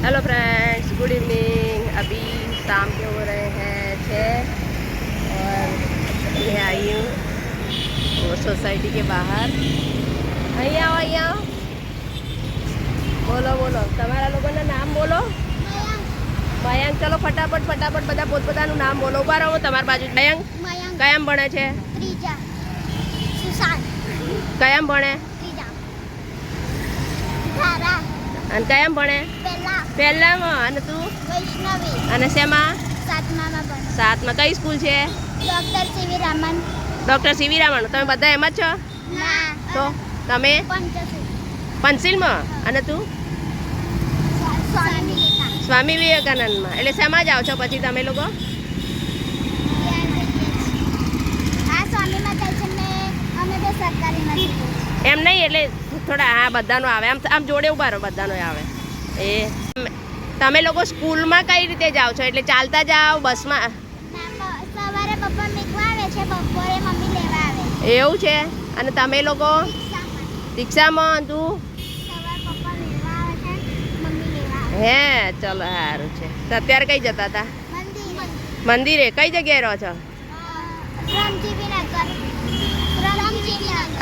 Hello friends, good evening. अभी शाम के हो रहे हैं 6 और मैं आई हूँ वो सोसाइटी के बाहर। અહીં આવો। બોલો બોલો, તમારા લોકોના નામ બોલો। મયંક, ચલો ફટાફટ બધા પોતપોતાનું નામ બોલો। ઉભા રહો, તમારી બાજુ। મયંક કયામ ભણે છે? ત્રીજા। સુશાંત કયામ ભણે? ત્રીજા। ધારા અને કયામ ભણે? પહેલામાં। અને તું? વૈષ્ણવી। અને શેમાં? સાતમામાં ભણે। સાતમાં। કઈ સ્કૂલ છે? ડોક્ટર સીવી રામન। ડોક્ટર સીવી રામન। તમે બધા એમ જ છો? ના, તો તમે પંચશીલમાં। અને તું? સ્વામી વિવેકાનંદમાં। એટલે શેમાં જાઓ છો પછી તમે લોકો? આ સ્વામીમાં જાય છે ને, અમે તો સરકારીમાં જઈએ છીએ। એમ નહીં, એટલે થોડા હા બધાનો આવે, આમ જોડે ઉભા રહો, બધાનો આવે। એ તમે લોકો સ્કૂલમાં કઈ રીતે જાઓ છો? એટલે ચાલતા જાઓ, બસમાં? સવારે પપ્પા મૂકવા આવે છે, બપોરે મમ્મી લેવા આવે છે। એવું છે? અને તમે લોકો? રિક્ષામાં। તું? સવારે પપ્પા લેવા આવે છે, મમ્મી લેવા આવે। હે, ચલો સારું છે। તો અત્યારે કઈ જતા હતા? મંદિરે। કઈ જગ્યાએ રહો છો?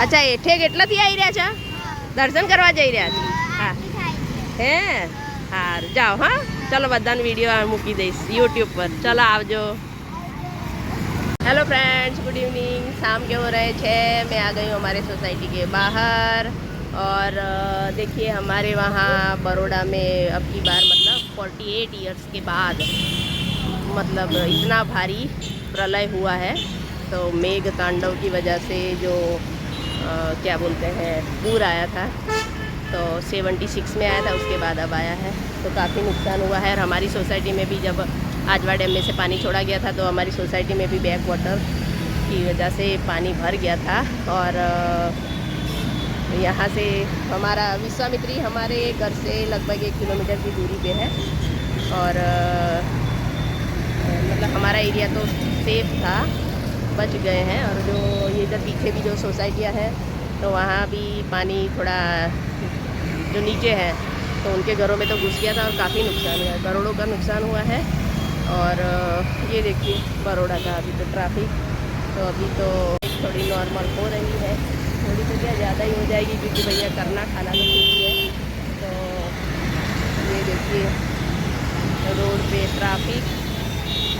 અચ્છા, એઠે કેટલાથી આવી રહ્યા છો? દર્શન કરવા જઈ રહ્યા છો? હા, હે સારું, જાઓ। હા, ચલો બધાનો વિડીયો મૂકી દઈશ यूट्यूब पर। चलो आवजो। Hello friends, good evening. शाम के हो रहे थे, मैं आ गई हूँ हमारे सोसाइटी के बाहर। और देखिए हमारे वहाँ बड़ौदा में अब की बार मतलब 48 ईयर्स के बाद मतलब इतना भारी प्रलय हुआ है। तो मेघ तांडव की वजह से जो क्या बोलते हैं पूर आया था, तो 76 में आया था, उसके बाद अब आया है। तो काफ़ी नुकसान हुआ है। और हमारी सोसाइटी में भी जब आजवा डैम में से पानी छोड़ा गया था, तो हमारी सोसाइटी में भी बैक वाटर की वजह से पानी भर गया था। और यहाँ से हमारा विश्वामित्री हमारे घर से लगभग 1 किलोमीटर की दूरी पे है। और मतलब हमारा एरिया तो सेफ था, बच गए हैं। और जो ये इधर पीछे भी जो सोसाइटियाँ हैं, तो वहाँ भी पानी थोड़ा जो नीचे है, तो उनके घरों में तो घुस गया था और काफ़ी नुकसान हुआ है, करोड़ों का नुकसान हुआ है। और ये देखिए बड़ौदा का अभी तो ट्रैफिक तो अभी तो थोड़ी नॉर्मल हो रही है। थोड़ी तो क्या ज़्यादा ही हो जाएगी, क्योंकि भैया करना खाना तो नहीं है। तो ये देखिए रोड पे ट्रैफिक,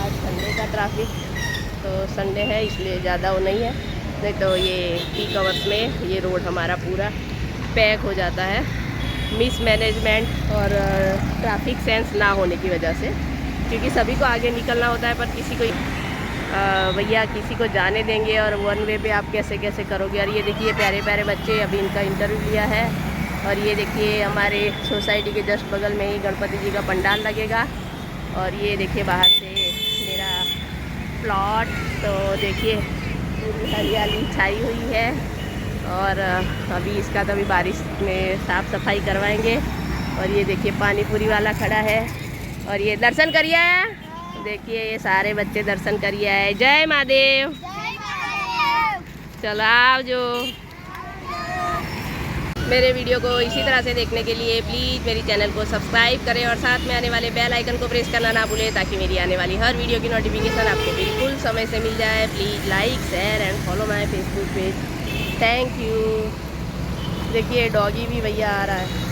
आज संडे का ट्रैफिक, तो संडे है इसलिए ज़्यादा वो नहीं है। नहीं तो ये पीक आवर्स में ये रोड हमारा पूरा पैक हो जाता है, मिस मैनेजमेंट और ट्रैफिक सेंस ना होने की वजह से। क्योंकि सभी को आगे निकलना होता है, पर किसी को भैया किसी को जाने देंगे और वन वे पे आप कैसे कैसे करोगे। और ये देखिए प्यारे प्यारे बच्चे, अभी इनका इंटरव्यू लिया है। और ये देखिए हमारे सोसाइटी के जस्ट बगल में ही गणपति जी का पंडाल लगेगा। और ये देखिए बाहर से मेरा प्लॉट, तो देखिए पूरी हरियाली छाई हुई है। और अभी इसका तो अभी बारिश में साफ़ सफाई करवाएंगे। और ये देखिए पानी पूरी वाला खड़ा है। और ये दर्शन करिए, देखिए ये सारे बच्चे दर्शन करिए आए। जय महादेव। चलो आवजो। मेरे वीडियो को इसी तरह से देखने के लिए प्लीज़ मेरी चैनल को सब्सक्राइब करें और साथ में आने वाले बेल आइकन को प्रेस करना ना भूलें, ताकि मेरी आने वाली हर वीडियो की नोटिफिकेशन आपको बिल्कुल समय से मिल जाए। Please like, share and follow my Facebook page. Thank you. देखिए डॉगी भी भैया आ रहा है।